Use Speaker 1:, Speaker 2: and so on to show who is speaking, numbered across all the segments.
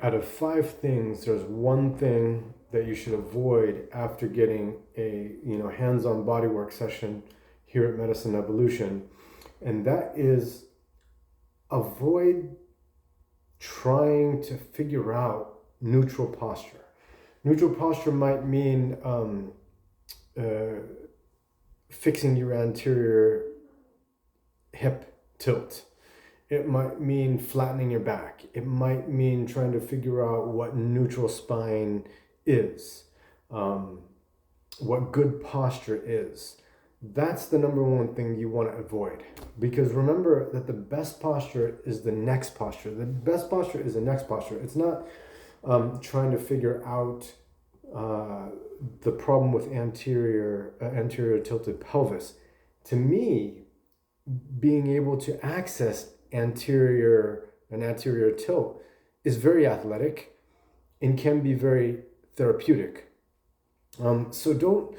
Speaker 1: out of 5 things, there's one thing that you should avoid after getting a hands-on bodywork session here at Medicine Evolution, and that is avoid trying to figure out neutral posture. Neutral posture might mean fixing your anterior hip tilt. It might mean flattening your back. It might mean trying to figure out what neutral spine is, what good posture is. That's the number one thing you want to avoid. Because remember that the best posture is the next posture. The best posture is the next posture. It's not trying to figure out the problem with anterior tilted pelvis. To me, being able to access an anterior tilt is very athletic and can be very therapeutic. So don't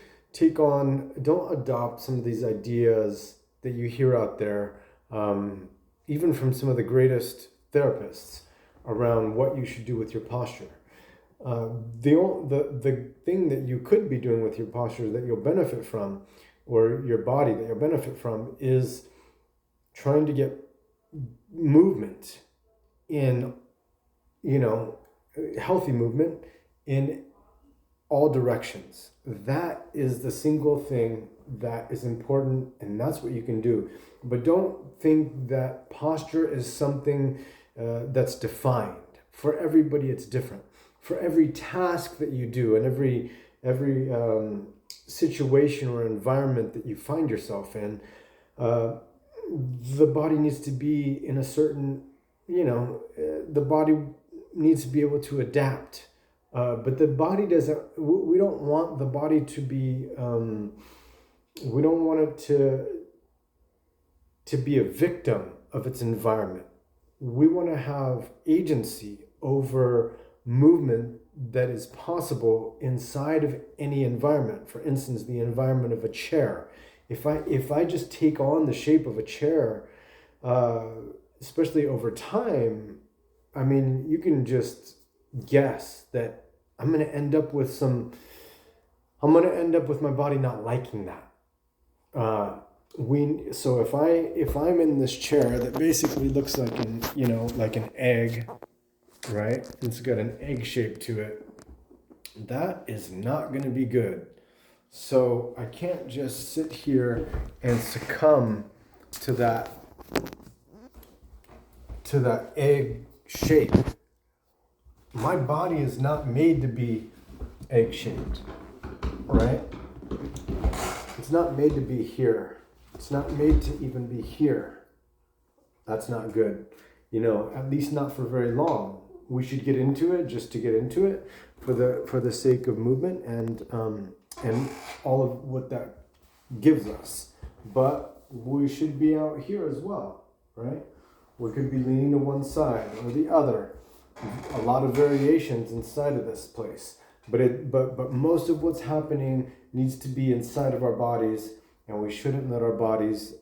Speaker 1: adopt some of these ideas that you hear out there, even from some of the greatest therapists, around what you should do with your posture. The thing that you could be doing with your posture that you'll benefit from, or your body that you'll benefit from, is trying to get movement in, healthy movement in all directions. That is the single thing that is important, and that's what you can do. But don't think that posture is something that's defined. For everybody, it's different. For every task that you do and every situation or environment that you find yourself in, the body needs to be in a certain, the body needs to be able to adapt. But the body doesn't, we don't want the body to be, we don't want it to be a victim of its environment. We want to have agency over movement that is possible inside of any environment. For instance, the environment of a chair. If I just take on the shape of a chair, especially over time, I mean, you can just guess that I'm going to end up with my body not liking that. So if I'm in this chair that basically looks like an egg, right? It's got an egg shape to it. That is not going to be good. So I can't just sit here and succumb to that egg shape. My body is not made to be egg-shaped, right? It's not made to be here. It's not made to even be here. That's not good. At least not for very long. We should get into it just to get into it for the sake of movement and all of what that gives us. But we should be out here as well, right? We could be leaning to one side or the other. A lot of variations inside of this place, but most of what's happening needs to be inside of our bodies, and we shouldn't let our bodies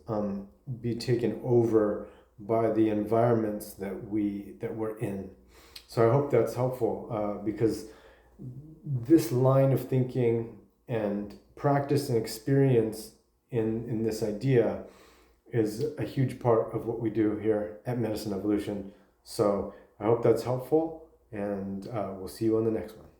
Speaker 1: be taken over by the environments that we're in. So I hope that's helpful, because this line of thinking and practice and experience in this idea is a huge part of what we do here at Medicine Evolution. So I hope that's helpful, and we'll see you on the next one.